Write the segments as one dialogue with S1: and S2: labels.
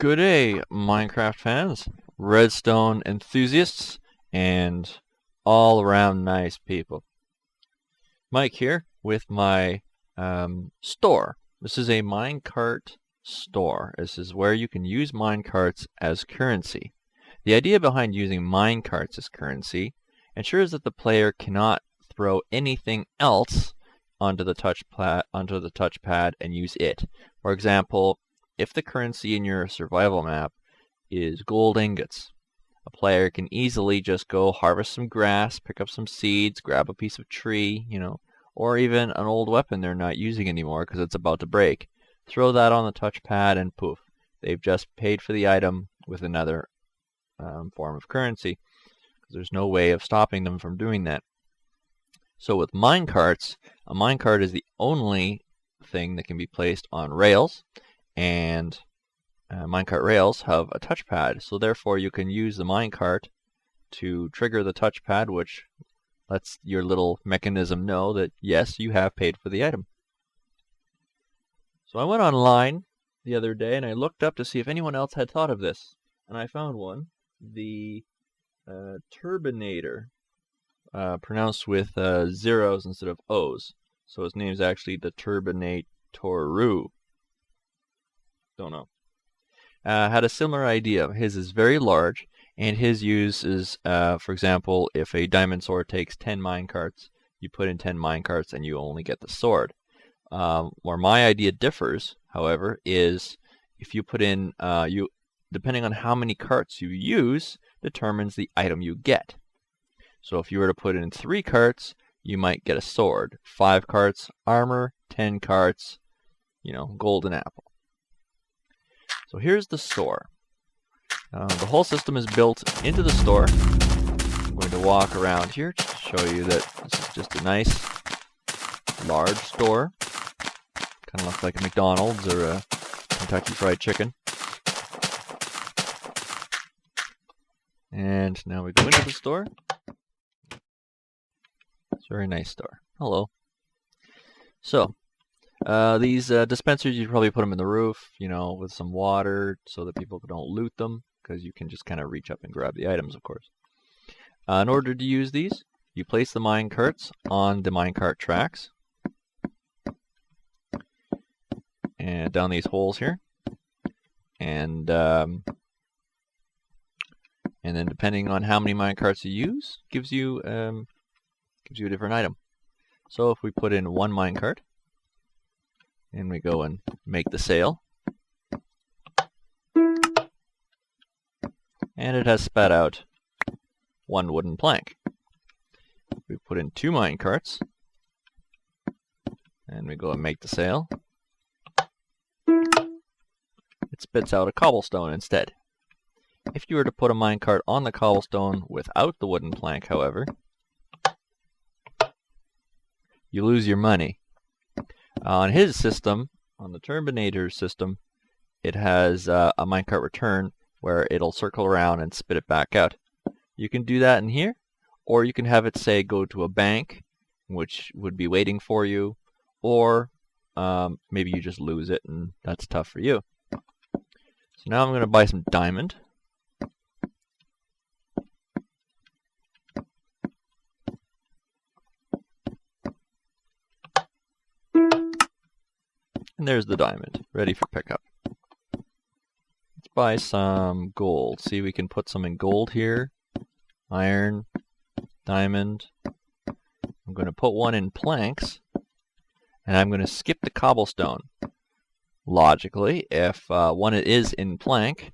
S1: Good day, Minecraft fans, Redstone enthusiasts, and all around nice people. Mike here with my store. This is a minecart store. This is where you can use minecarts as currency. The idea behind using minecarts as currency ensures that the player cannot throw anything else onto the touchpad and use it. For example, if the currency in your survival map is gold ingots, a player can easily just go harvest some grass, pick up some seeds, grab a piece of tree, or even an old weapon they're not using anymore because it's about to break. Throw that on the touchpad and poof, they've just paid for the item with another form of currency, because there's no way of stopping them from doing that. So with minecarts, a minecart is the only thing that can be placed on rails, and minecart rails have a touchpad, so therefore you can use the minecart to trigger the touchpad, which lets your little mechanism know that yes, you have paid for the item. So I went online the other day and I looked up to see if anyone else had thought of this, and I found one, the Turbinator, pronounced with zeros instead of O's, so his name's actually the Turbinator. Don't know. Had a similar idea. His is very large, and his use is, for example, if a diamond sword takes 10 minecarts, you put in 10 minecarts and you only get the sword. Where my idea differs, however, is if you put in, depending on how many carts you use, determines the item you get. So if you were to put in 3 carts, you might get a sword. 5 carts, armor. 10 carts, golden apple. So here's the store. The whole system is built into the store. I'm going to walk around here to show you that this is just a nice, large store. Kind of looks like a McDonald's or a Kentucky Fried Chicken. And now we go into the store. It's a very nice store. Hello. So, these dispensers, you probably put them in the roof, with some water so that people don't loot them, because you can just kind of reach up and grab the items, of course. In order to use these, you place the minecarts on the minecart tracks and down these holes here, and then depending on how many minecarts you use, gives you a different item. So if we put in 1 minecart, and we go and make the sale, and it has spat out 1 wooden plank. We put in 2 minecarts, and we go and make the sale. It spits out a cobblestone instead. If you were to put a minecart on the cobblestone without the wooden plank, however, you lose your money. On his system, on the Turbinator system, it has a minecart return where it'll circle around and spit it back out. You can do that in here, or you can have it say go to a bank, which would be waiting for you, or maybe you just lose it and that's tough for you. So now I'm going to buy some diamond. And there's the diamond, ready for pickup. Let's buy some gold. See, we can put some in gold here. Iron, diamond. I'm going to put 1 in planks, and I'm going to skip the cobblestone. Logically, if one is in plank,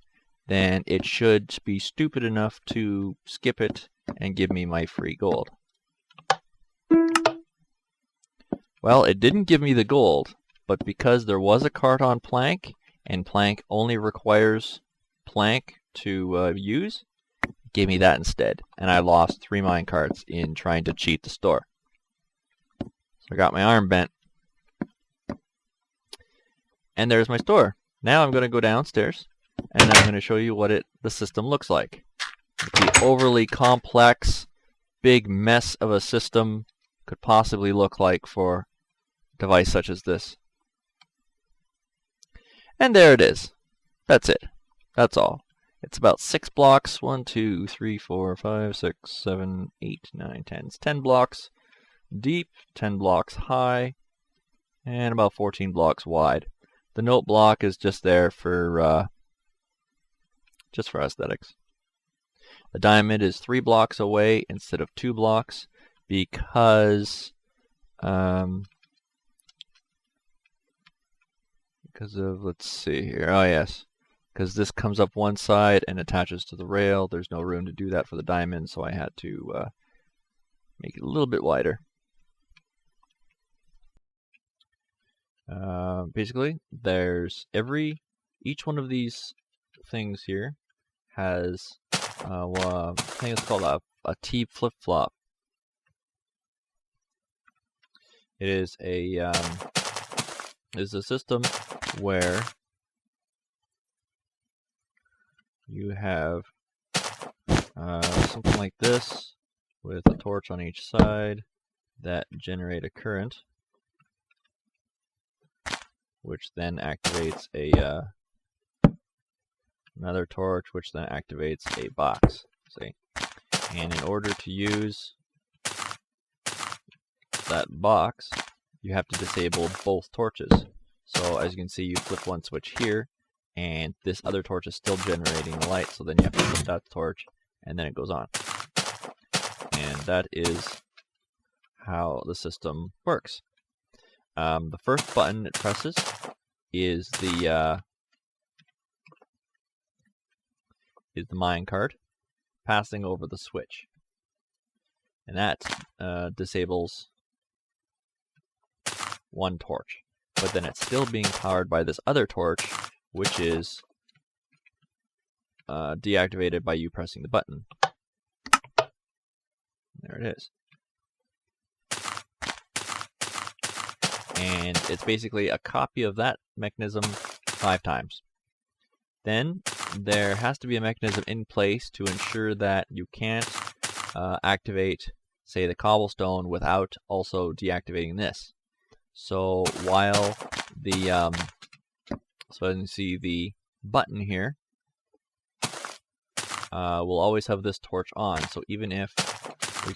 S1: then it should be stupid enough to skip it and give me my free gold. Well, it didn't give me the gold, but because there was a cart on plank, and plank only requires plank to use, it gave me that instead, and I lost 3 minecarts in trying to cheat the store. So I got my arm bent. And there's my store. Now I'm going to go downstairs, and I'm going to show you what the system looks like. The overly complex, big mess of a system could possibly look like for a device such as this. And there it is. That's it. That's all. It's about 6 blocks. 1, 2, 3, 4, 5, 6, 7, 8, 9, 10. It's 10 blocks deep, 10 blocks high, and about 14 blocks wide. The note block is just there for aesthetics. The diamond is 3 blocks away instead of 2 blocks because of, let's see here. Oh yes, because this comes up one side and attaches to the rail. There's no room to do that for the diamond, so I had to make it a little bit wider. Basically, each one of these things here has I think it's called a T flip-flop. It is a system where you have something like this with a torch on each side that generate a current, which then activates another torch, which then activates a box. See, and in order to use that box, you have to disable both torches. So as you can see, you flip one switch here, and this other torch is still generating the light. So then you have to flip that torch, and then it goes on. And that is how the system works. The first button it presses is the minecart passing over the switch, and that disables one torch. But then it's still being powered by this other torch, which is deactivated by you pressing the button. There it is. And it's basically a copy of that mechanism 5 times. Then there has to be a mechanism in place to ensure that you can't activate, say, the cobblestone without also deactivating this. So while the so you can see the button here will always have this torch on. So even if a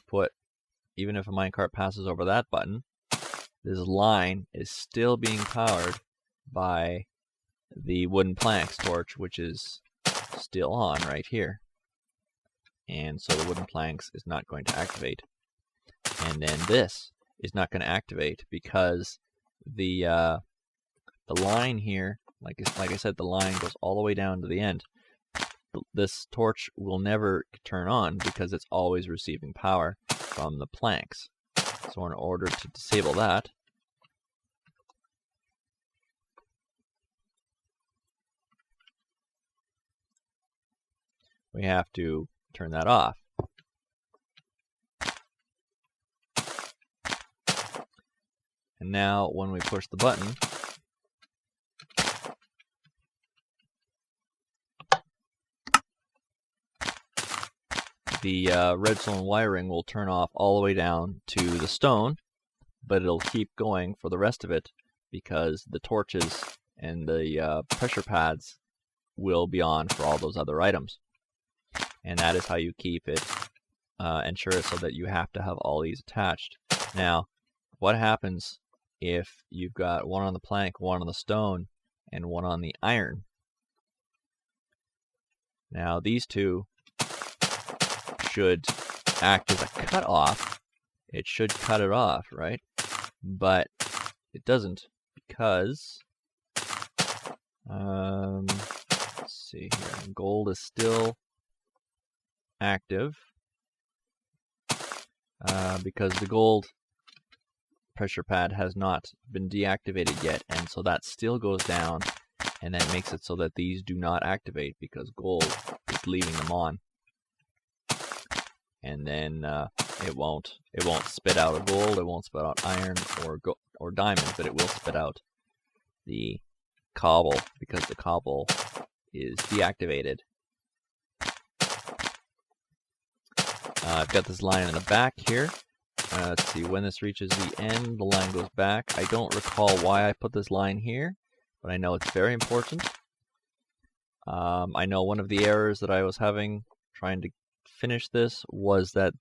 S1: minecart passes over that button, this line is still being powered by the wooden planks torch, which is still on right here. And so the wooden planks is not going to activate. And then this is not going to activate because the line here, like I said, the line goes all the way down to the end. This torch will never turn on because it's always receiving power from the planks. So in order to disable that, we have to turn that off. And now when we push the button, the redstone wiring will turn off all the way down to the stone, but it'll keep going for the rest of it because the torches and the pressure pads will be on for all those other items. And that is how you keep it, ensure it so that you have to have all these attached. Now, what happens if you've got one on the plank, one on the stone, and one on the iron? Now, these two should act as a cutoff. It should cut it off, right? But it doesn't because let's see here. Gold is still active because the gold pressure pad has not been deactivated yet, and so that still goes down, and that makes it so that these do not activate because gold is leaving them on. And then it won't spit out a gold, it won't spit out iron or diamond, but it will spit out the cobble because the cobble is deactivated. I've got this line in the back here. Let's see, when this reaches the end, the line goes back. I don't recall why I put this line here, but I know it's very important. I know one of the errors that I was having trying to finish this was that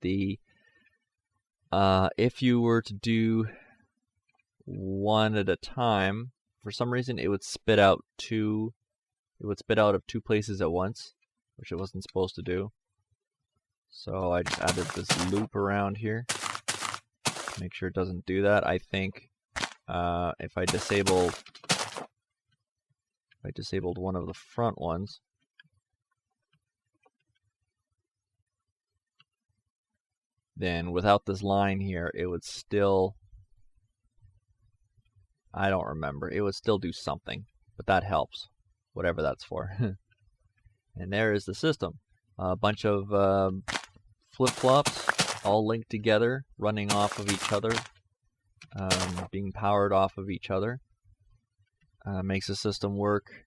S1: if you were to do one at a time, for some reason it would spit out of two places at once, which it wasn't supposed to do. So I just added this loop around here. Make sure it doesn't do that. I think if I disabled one of the front ones, then without this line here, it would still, I don't remember, it would still do something, but that helps, whatever that's for. And there is the system. A bunch of flip-flops all linked together, running off of each other, being powered off of each other. Makes the system work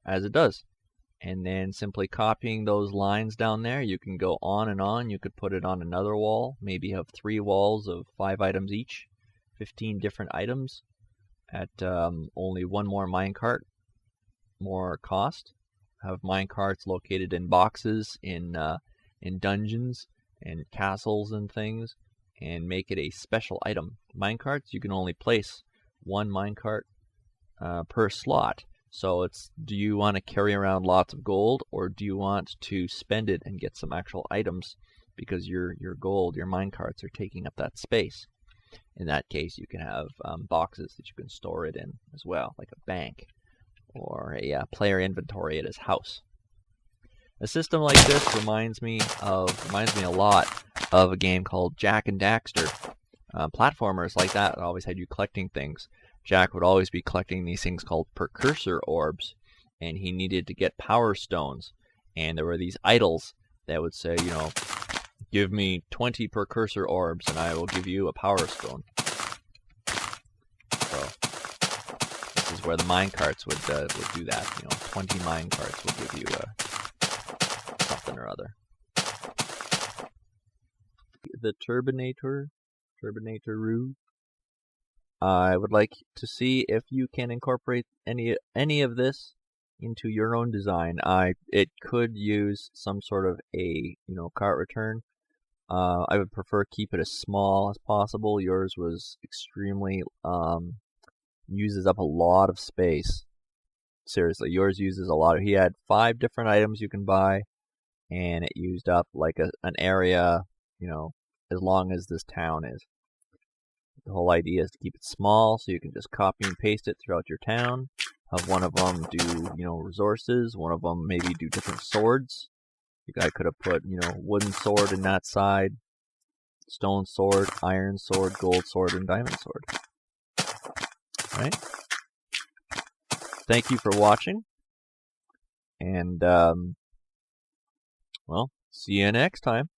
S1: as it does. And then simply copying those lines down there, you can go on and on. You could put it on another wall, maybe have 3 walls of 5 items each, 15 different items at only 1 more minecart, more cost. Have minecarts located in boxes, in dungeons and castles and things, and make it a special item. Minecarts, you can only place 1 minecart per slot. So it's, do you want to carry around lots of gold, or do you want to spend it and get some actual items because your gold, your minecarts are taking up that space? In that case, you can have boxes that you can store it in as well, like a bank or a player inventory at his house. A system like this reminds me a lot of a game called Jak and Daxter. Platformers like that always had you collecting things. Jak would always be collecting these things called precursor orbs, and he needed to get power stones. And there were these idols that would say, you know, give me 20 precursor orbs and I will give you a power stone. So this is where the minecarts would do that. You know, 20 minecarts will give you something or other. The Turbinator-roo. I would like to see if you can incorporate any of this into your own design. It could use some sort of a cart return. I would prefer keep it as small as possible. Yours was extremely uses up a lot of space. Seriously, yours uses a lot. He had 5 different items you can buy, and it used up like an area, as long as this town is. The whole idea is to keep it small, so you can just copy and paste it throughout your town. Have one of them do, resources. One of them maybe do different swords. The guy could have put, wooden sword in that side, stone sword, iron sword, gold sword, and diamond sword. Right? Thank you for watching, and well, see you next time.